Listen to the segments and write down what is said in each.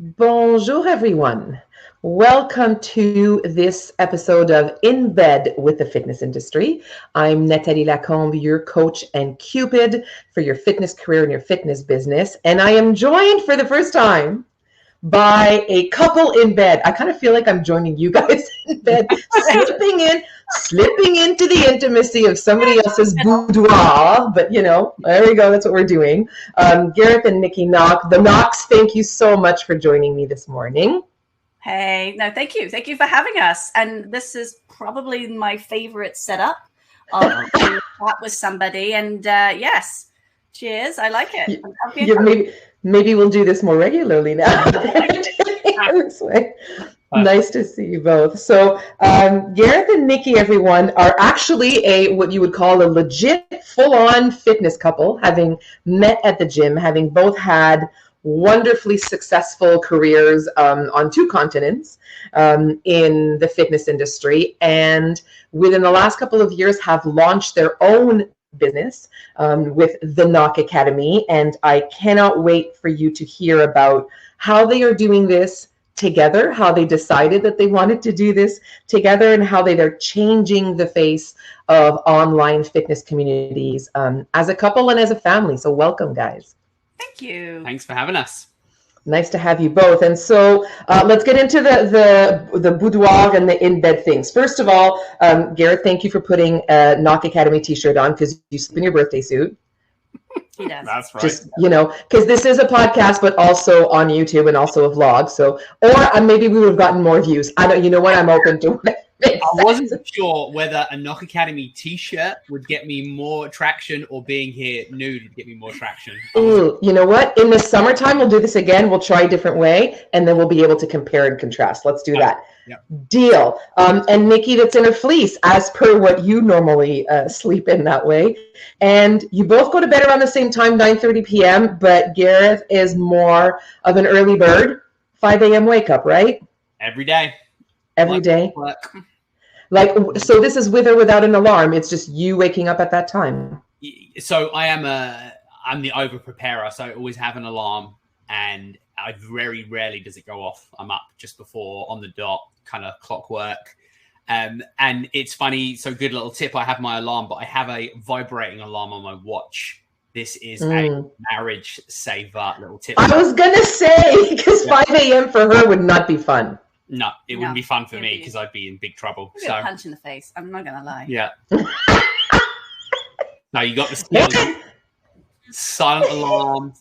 Bonjour, everyone. Welcome to this episode of In Bed with the Fitness Industry. I'm Nathalie Lacombe, your coach and Cupid for your fitness career and your fitness business. And I am joined for the first time by a couple in bed. I kind of feel like I'm joining you guys in bed, slipping into the intimacy of somebody else's boudoir. But there we go. That's what we're doing. Gareth and Nikki the Nocks. Thank you so much for joining me this morning. Hey, no, thank you. Thank you for having us. And this is probably my favorite setup of chat with somebody. And yes, cheers. I like it. Maybe we'll do this more regularly now. This way. Nice to see you both. So Gareth and Nikki, everyone, are actually what you would call a legit full-on fitness couple, having met at the gym, having both had wonderfully successful careers on two continents in the fitness industry, and within the last couple of years have launched their own business with the Nocks Academy. And I cannot wait for you to hear about how they are doing this together, how they decided that they wanted to do this together, and how they're changing the face of online fitness communities as a couple and as a family. So welcome, guys. Thank you. Thanks for having us. Nice to have you both. And so let's get into the boudoir and the in-bed things. First of all, Gareth, thank you for putting a Nocks Academy t-shirt on because you sleep in your birthday suit. He does. That's right. Just, because this is a podcast, but also on YouTube and also a vlog. So, or maybe we would have gotten more views. I don't, you know what? I'm open to it. I wasn't sure whether a Nocks Academy t-shirt would get me more traction or being here nude would get me more traction. Ooh, you know what? In the summertime, we'll do this again. We'll try a different way, and then we'll be able to compare and contrast. Let's do that. Yep. Deal. And Nikki, that's in a fleece, as per what you normally sleep in that way. And you both go to bed around the same time, 9:30 p.m., but Gareth is more of an early bird, 5 a.m. wake up, right? Every day. Every day. Work. So this is with or without an alarm. It's just you waking up at that time. So I'm the over preparer. So I always have an alarm, and I very rarely does it go off. I'm up just before on the dot, kind of clockwork. And it's funny. So good little tip. I have my alarm, but I have a vibrating alarm on my watch. This is a marriage saver little tip. I was going to say, because 5 a.m. for her would not be fun. No, it wouldn't be fun for me because I'd be in big trouble. So a punch in the face. I'm not gonna lie. Yeah. No, you got the skills. Silent alarm.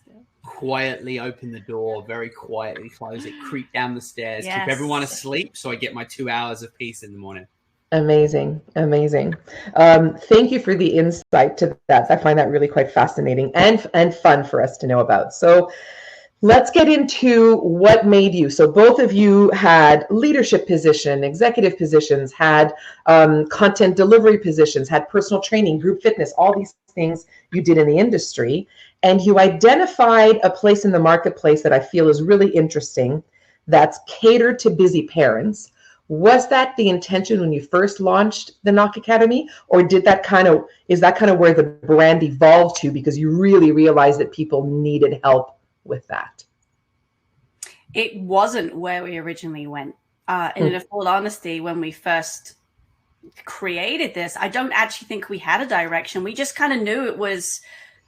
Quietly open the door. Very quietly close it. Creep down the stairs. Yes. Keep everyone asleep so I get my 2 hours of peace in the morning. Amazing. Thank you for the insight to that. I find that really quite fascinating and fun for us to know about. So let's get into what made you. So both of you had leadership position, executive positions, had content delivery positions, had personal training, group fitness, all these things you did in the industry. And you identified a place in the marketplace that I feel is really interesting that's catered to busy parents. Was that the intention when you first launched the Nocks Academy? Or is that kind of where the brand evolved to because you really realized that people needed help with that? It wasn't where we originally went. In full honesty, when we first created this, I don't actually think we had a direction. We just kind of knew it was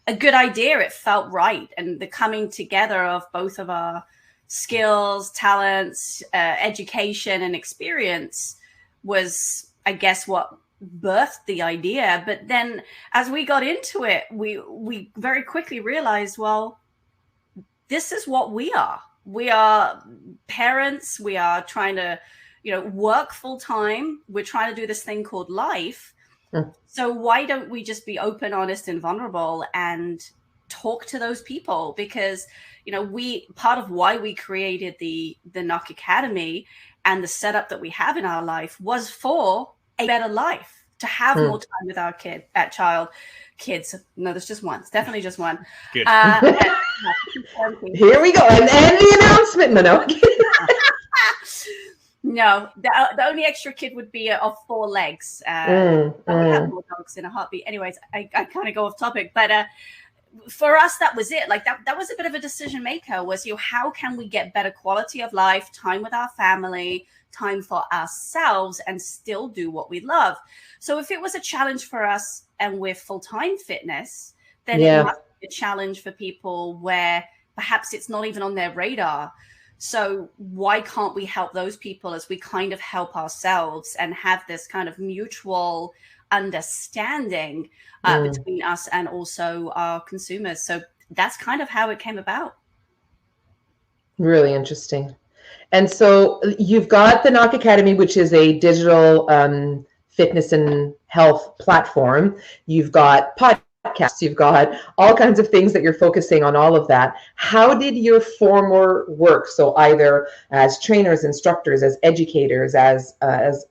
a good idea. It felt right. And the coming together of both of our skills, talents, education, and experience was, I guess, what birthed the idea. But then as we got into it, we very quickly realized, well, this is what we are. We are parents. We are trying to, work full time. We're trying to do this thing called life. So why don't we just be open, honest, and vulnerable and talk to those people? Because, part of why we created the Nocks Academy and the setup that we have in our life was for a better life, to have more time with our kids. No, there's just one. It's definitely just one. Good. Here we go. And the announcement. No. No, the only extra kid would be of 4 legs. I would have more dogs in a heartbeat. Anyways, I kind of go off topic. But for us, that was it. Like that was a bit of a decision maker, was, how can we get better quality of life, time with our family, time for ourselves, and still do what we love. So if it was a challenge for us and we're full-time fitness, then it must be a challenge for people where perhaps it's not even on their radar. So why can't we help those people as we kind of help ourselves and have this kind of mutual understanding between us and also our consumers? So that's kind of how it came about. Really interesting. And so you've got the Knock Academy, which is a digital fitness and health platform. You've got podcasts, you've got all kinds of things that you're focusing on, all of that. How did your former work, so either as trainers, instructors, as educators, as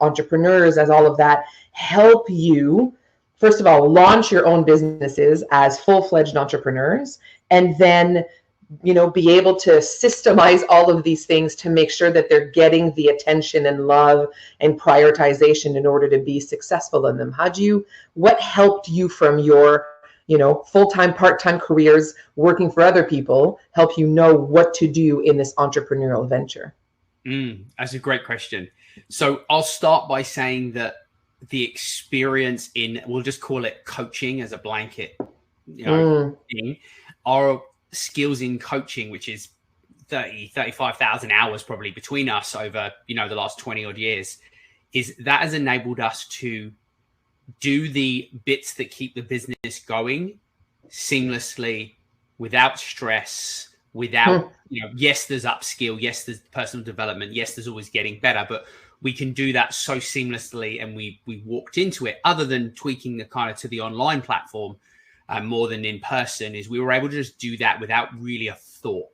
entrepreneurs, as all of that, help you, first of all, launch your own businesses as full-fledged entrepreneurs, and then be able to systemize all of these things to make sure that they're getting the attention and love and prioritization in order to be successful in them? What helped you from your, full-time, part-time careers working for other people, help you know what to do in this entrepreneurial venture? That's a great question. So I'll start by saying that the experience in, we'll just call it coaching as a blanket, thing, our skills in coaching, which is 35,000 hours probably between us over, the last 20 odd years, is that has enabled us to do the bits that keep the business going seamlessly, without stress, without, yes, there's upskill, yes, there's personal development, yes, there's always getting better, but we can do that so seamlessly. And we walked into it, other than tweaking the kind of to the online platform more than in person, is we were able to just do that without really a thought.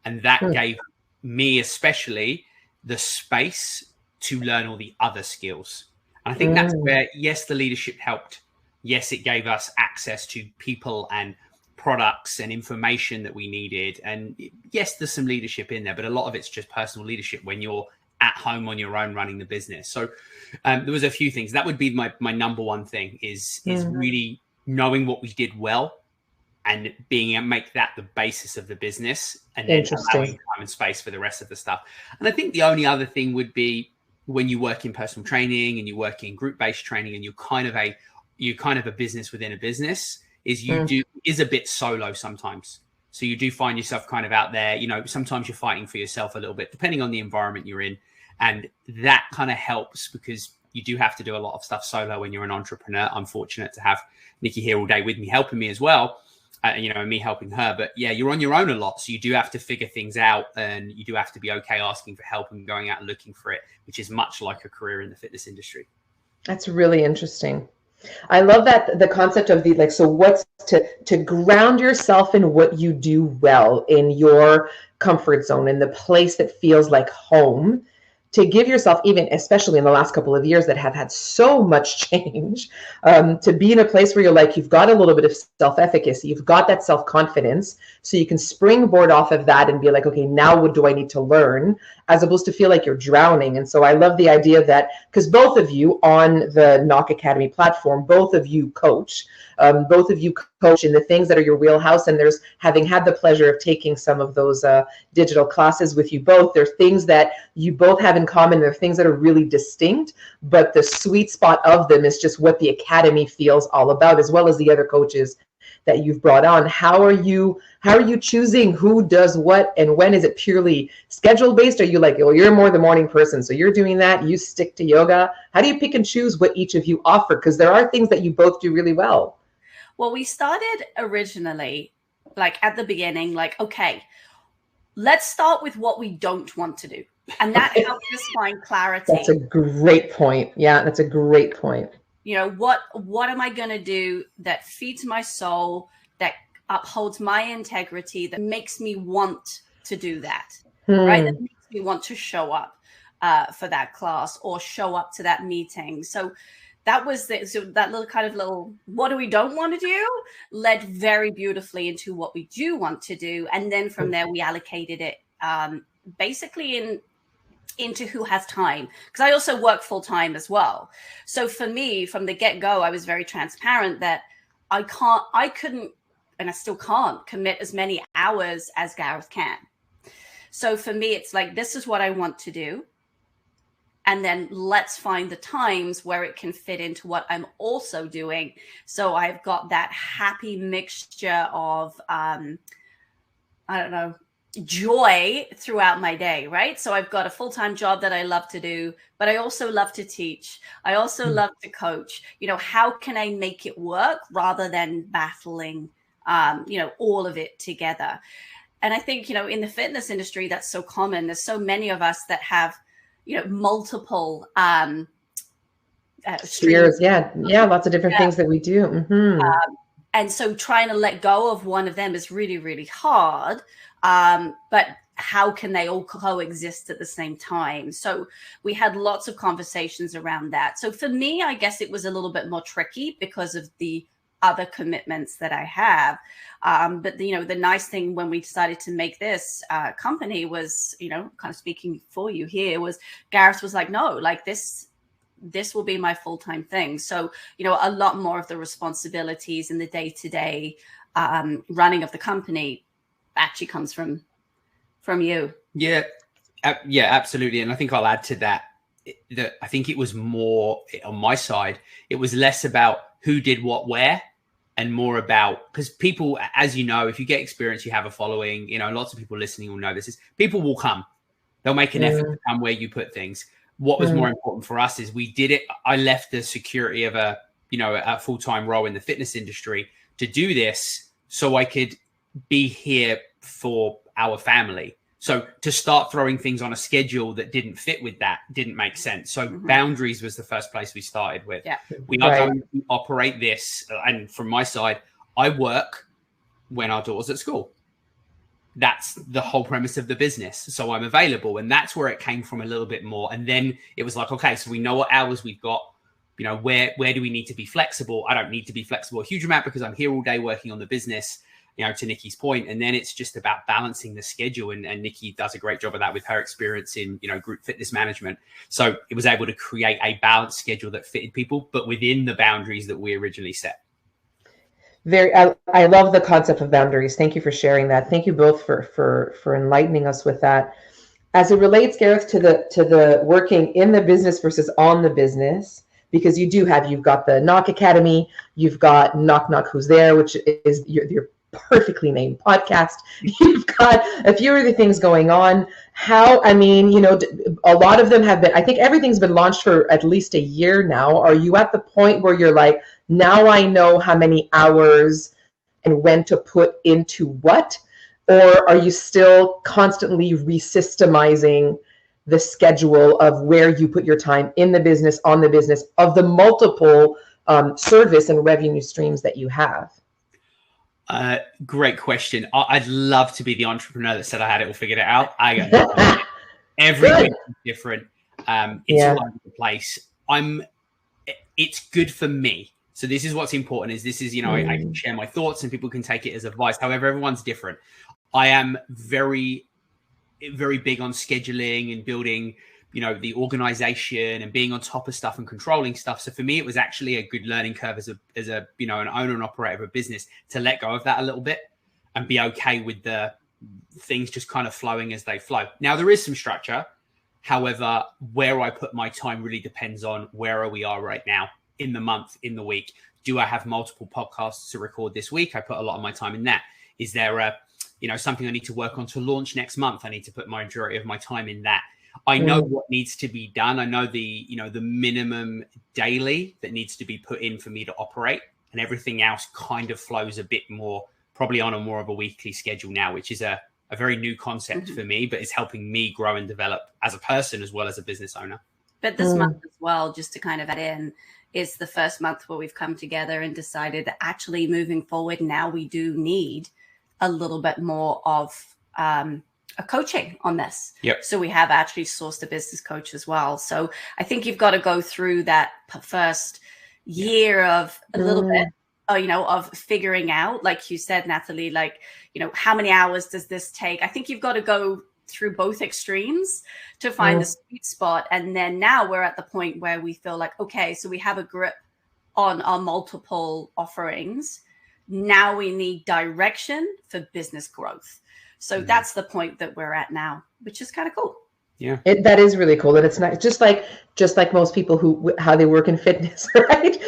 And that gave me especially the space to learn all the other skills. And I think that's where, yes, the leadership helped. Yes, it gave us access to people and products and information that we needed. And yes, there's some leadership in there, but a lot of it's just personal leadership when you're at home on your own running the business. So there was a few things. That would be my number one thing is really knowing what we did well and being able to make that the basis of the business, and then allowing time and space for the rest of the stuff. And I think the only other thing would be when you work in personal training and you work in group-based training and you're kind of a business within a business, is is a bit solo sometimes. So you do find yourself kind of out there, sometimes you're fighting for yourself a little bit, depending on the environment you're in. And that kind of helps because you do have to do a lot of stuff solo when you're an entrepreneur. I'm fortunate to have Nikki here all day with me, helping me as well, and me helping her. But yeah, you're on your own a lot. So you do have to figure things out, and you do have to be okay asking for help and going out and looking for it, which is much like a career in the fitness industry. That's really interesting. I love that, the concept of so what's to ground yourself in what you do well, in your comfort zone, in the place that feels like home, to give yourself, even especially in the last couple of years that have had so much change, to be in a place where you've got a little bit of self-efficacy, you've got that self-confidence, so you can springboard off of that and be like, okay, now what do I need to learn, as opposed to feel like you're drowning. And so I love the idea that, because both of you on the Knock Academy platform, both of you coach in the things that are your wheelhouse. And there's, having had the pleasure of taking some of those digital classes with you both, there's things that you both have in common. There are things that are really distinct, but the sweet spot of them is just what the Academy feels all about, as well as the other coaches that you've brought on. How are you choosing who does what, and when? Is it purely schedule based? Are you like, well, you're more the morning person, so you're doing that, you stick to yoga? How do you pick and choose what each of you offer? Because there are things that you both do really well. Well, we started originally, at the beginning, okay, let's start with what we don't want to do. And that helps us find clarity. That's a great point. Yeah, that's a great point. What am I going to do that feeds my soul, that upholds my integrity, that makes me want to do that, right? That makes me want to show up for that class or show up to that meeting. So that was that little what do we don't want to do led very beautifully into what we do want to do. And then from there, we allocated it basically into who has time, because I also work full time as well. So for me, from the get-go, I was very transparent that I couldn't and I still can't commit as many hours as Gareth can. So for me, it's like, this is what I want to do. And then let's find the times where it can fit into what I'm also doing. So I've got that happy mixture of, I don't know, joy throughout my day, right? So I've got a full-time job that I love to do, but I also love to teach. I also love to coach. You know, how can I make it work rather than battling, all of it together? And I think, in the fitness industry, that's so common. There's so many of us that have, multiple spheres. Yeah. Lots of different things that we do. Mm-hmm. And so trying to let go of one of them is really, really hard. But how can they all coexist at the same time? So we had lots of conversations around that. So for me, I guess it was a little bit more tricky because of the other commitments that I have. But the nice thing when we decided to make this company was, kind of speaking for you here, was Gareth was like, no, like this will be my full-time thing. So, a lot more of the responsibilities in the day-to-day running of the company actually comes from you. Yeah, absolutely. And I think I'll add to that, that I think it was more on my side. It was less about who did what where, and more about, because people, as you know, if you get experience, you have a following, lots of people listening will know this, is people will come. They'll make an effort to come where you put things. What was more important for us is we did it. I left the security of a full-time role in the fitness industry to do this so I could be here for our family. So to start throwing things on a schedule that didn't fit with that didn't make sense. So boundaries was the first place we started with. Yeah. We are going to operate this. And from my side, I work when our daughter's at school. That's the whole premise of the business. So I'm available. And that's where it came from a little bit more. And then it was like, okay, so we know what hours we've got. Where do we need to be flexible? I don't need to be flexible a huge amount because I'm here all day working on the business, to Nikki's point. And then it's just about balancing the schedule. And Nikki does a great job of that with her experience in, group fitness management. So it was able to create a balanced schedule that fitted people, but within the boundaries that we originally set. I love the concept of boundaries. Thank you for sharing that. Thank you both for enlightening us with that. As it relates, Gareth, to the working in the business versus on the business, because you've got the Knock Academy, you've got Knock Who's There, which is your perfectly named podcast. You've got a few other things going on. A lot of them have been, I think everything's been launched for at least a year now. Are you at the point where you're like, now I know how many hours and when to put into what? Or are you still constantly resystemizing the schedule of where you put your time in the business, on the business, of the multiple service and revenue streams that you have? Great question. I'd love to be the entrepreneur that said I had it all figured out. I got everything different. It's all over the place. It's good for me. So this is what's important, is this is, I can share my thoughts and people can take it as advice. However, everyone's different. I am very, very big on scheduling and building, the organization and being on top of stuff and controlling stuff. So for me, it was actually a good learning curve as a an owner and operator of a business to let go of that a little bit and be okay with the things just kind of flowing as they flow. Now, there is some structure. However, where I put my time really depends on where we are right now in the month, in the week. Do I have multiple podcasts to record this week? I put a lot of my time in that. Is there something I need to work on to launch next month? I need to put my majority of my time in that. I know what needs to be done. I know the minimum daily that needs to be put in for me to operate, and everything else kind of flows a bit more, probably on a more of a weekly schedule now, which is a very new concept for me, but it's helping me grow and develop as a person as well as a business owner. But this month as well, just to kind of add in, is the first month where we've come together and decided that actually moving forward now we do need a little bit more of a coaching on this. Yep. So we have actually sourced a business coach as well. So I think you've got to go through that first year of a little bit, of figuring out, like you said, Natalie, how many hours does this take? I think you've got to go through both extremes to find the sweet spot. And then now we're at the point where we feel like, okay, so we have a grip on our multiple offerings. Now we need direction for business growth. So that's the point that we're at now, which is kind of cool. Yeah, that is really cool. And it's not just like most people who, how they work in fitness, right?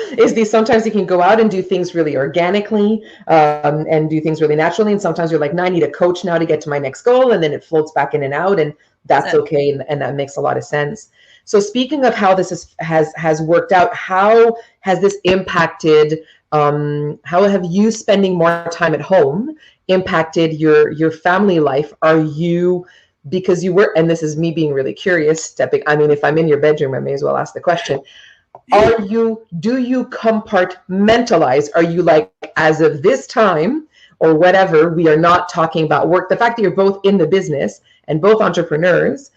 Sometimes you can go out and do things really organically, and do things really naturally. And sometimes you're like, no, I need a coach now to get to my next goal. And then it floats back in and out, and that's okay. And that makes a lot of sense. So speaking of how this has worked out, how has this impacted, how have you spending more time at home impacted your family life? Are you, because you were, and this is me being really curious, if I'm in your bedroom, I may as well ask the question. Do you compartmentalize? Are you like, as of this time or whatever, we are not talking about work? The fact that you're both in the business and both entrepreneurs,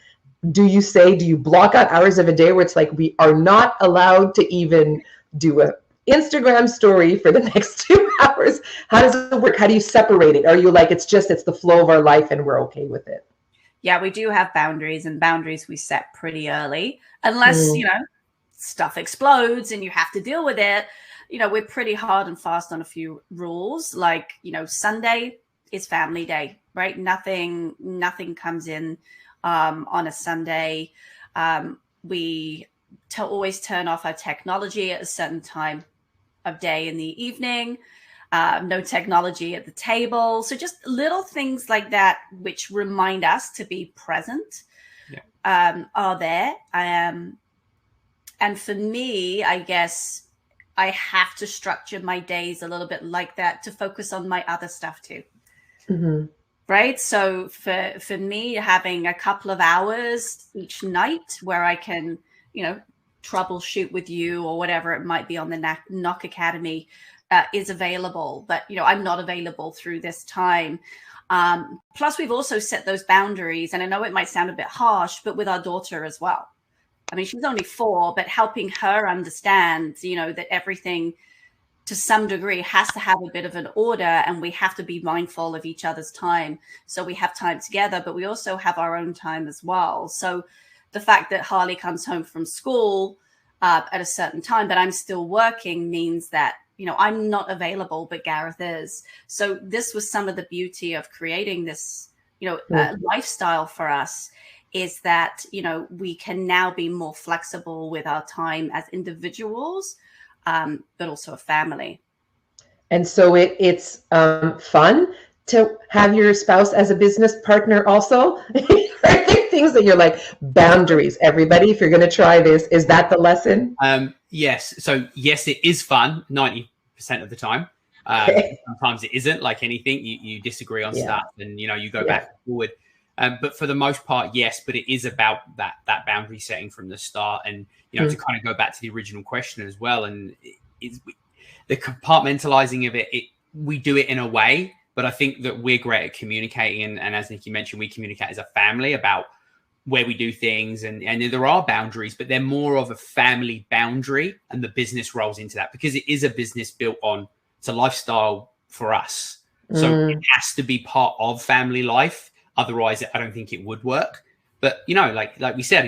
do you block out hours of a day where it's like, we are not allowed to even do a Instagram story for the next 2 hours? How does it work? How do you separate it? Are you like, it's the flow of our life and we're okay with it? Yeah, we do have boundaries, and boundaries we set pretty early, unless, stuff explodes and you have to deal with it. We're pretty hard and fast on a few rules. Like, Sunday is family day, right? Nothing comes in on a Sunday. We always turn off our technology at a certain time of day in the evening. No technology at the table. So just little things like that, which remind us to be present, are there. And for me, I guess I have to structure my days a little bit like that to focus on my other stuff too. Mm-hmm. Right. So for me, having a couple of hours each night where I can, troubleshoot with you or whatever it might be on the Knock Academy is available, but I'm not available through this time. Plus, we've also set those boundaries, and I know it might sound a bit harsh, but with our daughter as well. I mean, she's only 4, but helping her understand, that everything to some degree has to have a bit of an order, and we have to be mindful of each other's time. So we have time together, but we also have our own time as well. So the fact that Harley comes home from school at a certain time, but I'm still working, means that I'm not available, but Gareth is. So this was some of the beauty of creating this, lifestyle for us, is that, we can now be more flexible with our time as individuals, but also a family. And so it's fun to have your spouse as a business partner also. Things that you're like, boundaries, everybody, if you're going to try this, is that the lesson? Yes. So yes, it is fun 90% of the time. Sometimes it isn't, like anything. You disagree on stuff, and you go back and forward. But for the most part, yes. But it is about that boundary setting from the start, and to kind of go back to the original question as well. And the compartmentalizing of it, we do it in a way, but I think that we're great at communicating. And as Nikki mentioned, we communicate as a family about where we do things, and there are boundaries, but they're more of a family boundary, and the business rolls into that because it is a business built on, it's a lifestyle for us. So it has to be part of family life. Otherwise, I don't think it would work. But, like we said,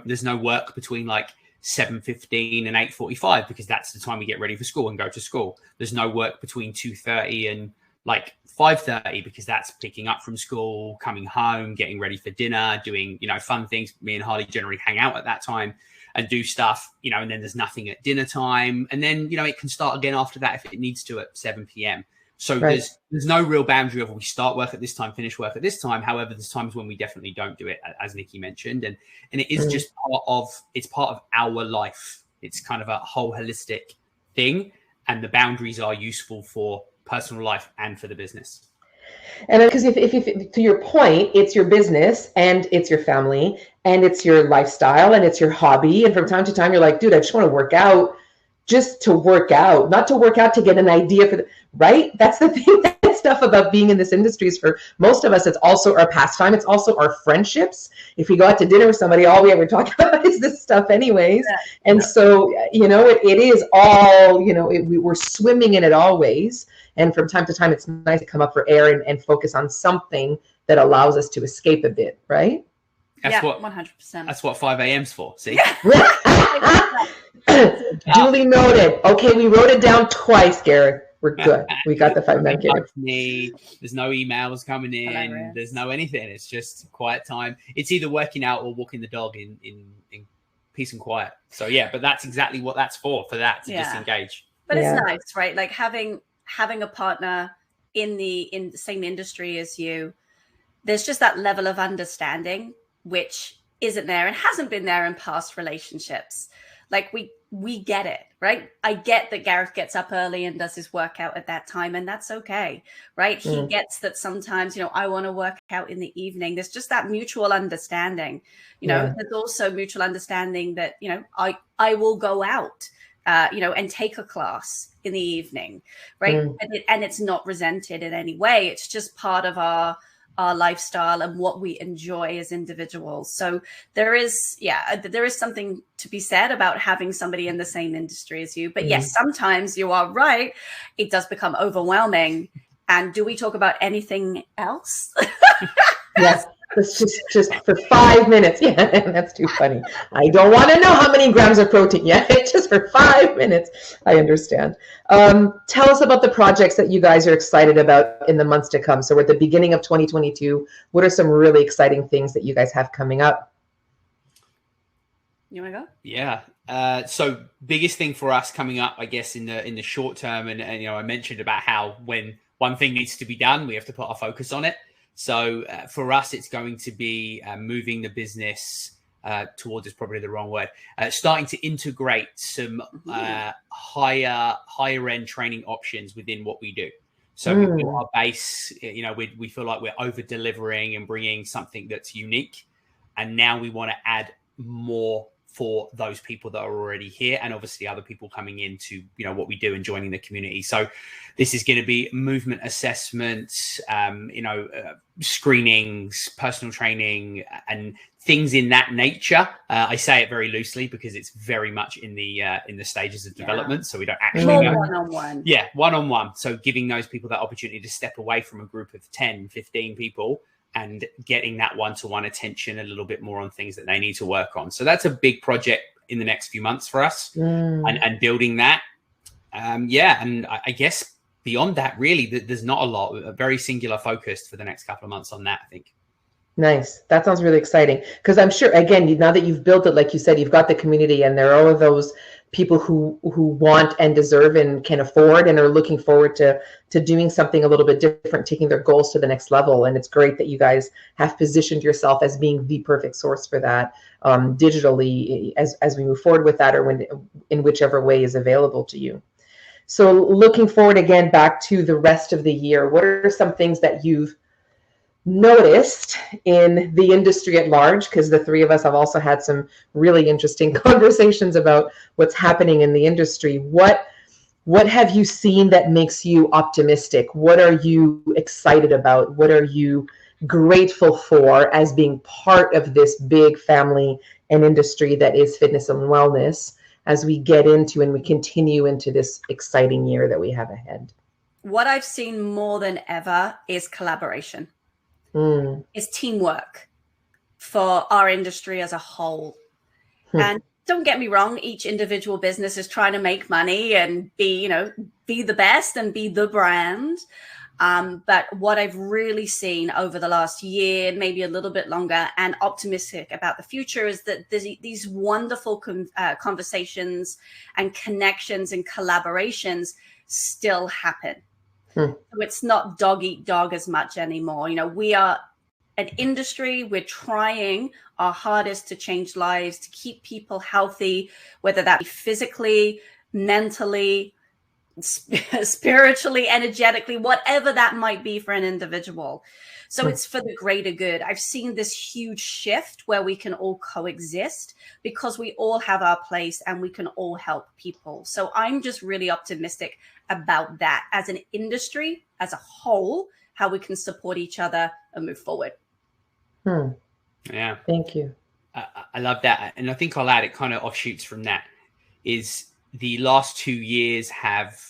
there's no work between like 7:15 and 8:45 because that's the time we get ready for school and go to school. There's no work between 2:30 and like 5:30 because that's picking up from school, coming home, getting ready for dinner, doing, fun things. Me and Harley generally hang out at that time and do stuff, and then there's nothing at dinner time. And then, it can start again after that if it needs to at 7 p.m. So there's no real boundary of we start work at this time, finish work at this time. However, there's times when we definitely don't do it, as Nikki mentioned. And it is just part of our life. It's kind of a whole holistic thing. And the boundaries are useful for personal life and for the business. And because if to your point, it's your business and it's your family and it's your lifestyle and it's your hobby. And from time to time, you're like, dude, I just want to work out just to work out, not to work out to get an idea for right? That's the thing. That stuff about being in this industry is for most of us, it's also our pastime. It's also our friendships. If we go out to dinner with somebody, all we ever talk about is this stuff anyways. Yeah. And so, it is all, we're swimming in it always. And from time to time, it's nice to come up for air and focus on something that allows us to escape a bit, right? That's 100%. That's what 5 a.m.'s for. See? Duly noted. Okay, we wrote it down twice, Gareth. We're good. We got the 5 minutes. There's no emails coming in. Hilarious. There's no anything. It's just quiet time. It's either working out or walking the dog in peace and quiet. So yeah, but that's exactly what that's for that to disengage. But it's nice, right? Like having a partner in the same industry as you. There's just that level of understanding which isn't there and hasn't been there in past relationships. Like we get it, right? I get that Gareth gets up early and does his workout at that time, and that's okay, right? He gets that sometimes, I want to work out in the evening. There's just that mutual understanding. There's also mutual understanding that, I will go out, and take a class in the evening, right? And it's not resented in any way. It's just part of our lifestyle and what we enjoy as individuals. So there is something to be said about having somebody in the same industry as you. But yes, sometimes you are right. It does become overwhelming. And do we talk about anything else? Yes. It's just for 5 minutes. Yeah, that's too funny. I don't want to know how many grams of protein. Yeah, just for 5 minutes. I understand. Tell us about the projects that you guys are excited about in the months to come. So we're at the beginning of 2022. What are some really exciting things that you guys have coming up? You want to go? Yeah. So biggest thing for us coming up, I guess, in the short term, and I mentioned about how when one thing needs to be done, we have to put our focus on it. So for us, it's going to be moving the business towards, is probably the wrong word, starting to integrate some higher end training options within what we do. So we built our base, we feel like we're over delivering and bringing something that's unique. And now we want to add more for those people that are already here, and obviously other people coming into what we do and joining the community. So this is going to be movement assessments, screenings, personal training, and things in that nature. I say it very loosely because it's very much in the stages of development. So we don't actually know. One-on-one. Yeah, one-on-one. So giving those people that opportunity to step away from a group of 10, 15 people and getting that one-to-one attention a little bit more on things that they need to work on. So that's a big project in the next few months for us, and building that. And I guess beyond that, really, there's not a lot, a very singular focused for the next couple of months on that, I think. Nice. That sounds really exciting. Because I'm sure, again, now that you've built it, like you said, you've got the community, and there are all of those people who want and deserve and can afford and are looking forward to doing something a little bit different, taking their goals to the next level. And it's great that you guys have positioned yourself as being the perfect source for that, digitally, as we move forward with that, or in whichever way is available to you. So looking forward again back to the rest of the year, what are some things that you've noticed in the industry at large? Because the three of us have also had some really interesting conversations about what's happening in the industry. What have you seen that makes you optimistic? What are you excited about? What are you grateful for as being part of this big family and industry that is fitness and wellness, as we get into and we continue into this exciting year that we have ahead? What I've seen more than ever is collaboration. Is teamwork for our industry as a whole. And don't get me wrong, each individual business is trying to make money and be the best and be the brand. But what I've really seen over the last year, maybe a little bit longer, and optimistic about the future, is that these wonderful conversations and connections and collaborations still happen. So it's not dog eat dog as much anymore. We are an industry. We're trying our hardest to change lives, to keep people healthy, whether that be physically, mentally, spiritually, energetically, whatever that might be for an individual. So it's for the greater good. I've seen this huge shift where we can all coexist because we all have our place and we can all help people. So I'm just really optimistic about that as an industry, as a whole, how we can support each other and move forward. Yeah. Thank you. I love that. And I think I'll add, it kind of offshoots from that, is the last 2 years have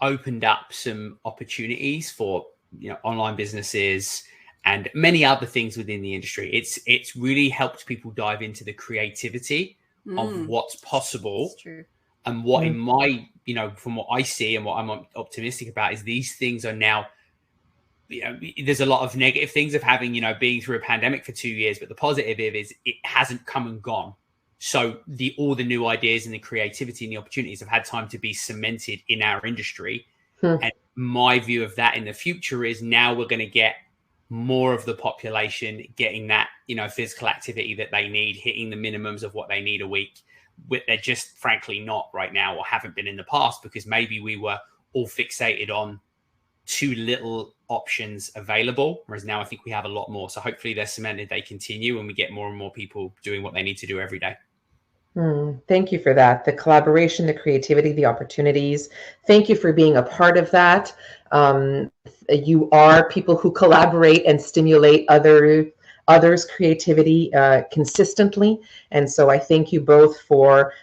opened up some opportunities for online businesses and many other things within the industry. It's really helped people dive into the creativity of what's possible. And what in my, from what I see and what I'm optimistic about is these things are now, there's a lot of negative things of having, being through a pandemic for 2 years, but the positive is it hasn't come and gone. So all the new ideas and the creativity and the opportunities have had time to be cemented in our industry. And my view of that in the future is now we're going to get more of the population getting that, physical activity that they need, hitting the minimums of what they need a week. They're just frankly not right now, or haven't been in the past, because maybe we were all fixated on too little options available, whereas now I think we have a lot more. So hopefully they're cemented, they continue, and we get more and more people doing what they need to do every day. Thank you for that. The collaboration, the creativity, the opportunities. Thank you for being a part of that. You are people who collaborate and stimulate others' creativity consistently. And so I thank you both for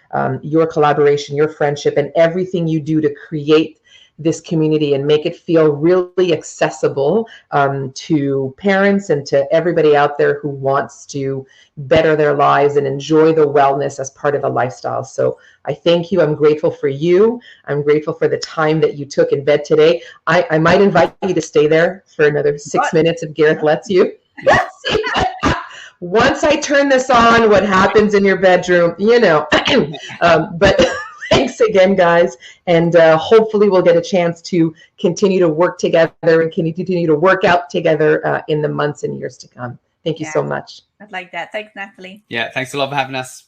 your collaboration, your friendship, and everything you do to create this community and make it feel really accessible to parents and to everybody out there who wants to better their lives and enjoy the wellness as part of a lifestyle. So I thank you. I'm grateful for you. I'm grateful for the time that you took in bed today. I might invite you to stay there for another 6 minutes if Gareth lets you. Once I turn this on, what happens in your bedroom, but thanks again, guys. And hopefully we'll get a chance to continue to work together and continue to work out together in the months and years to come. Thank you so much. I'd like that. Thanks, Natalie. Yeah, thanks a lot for having us.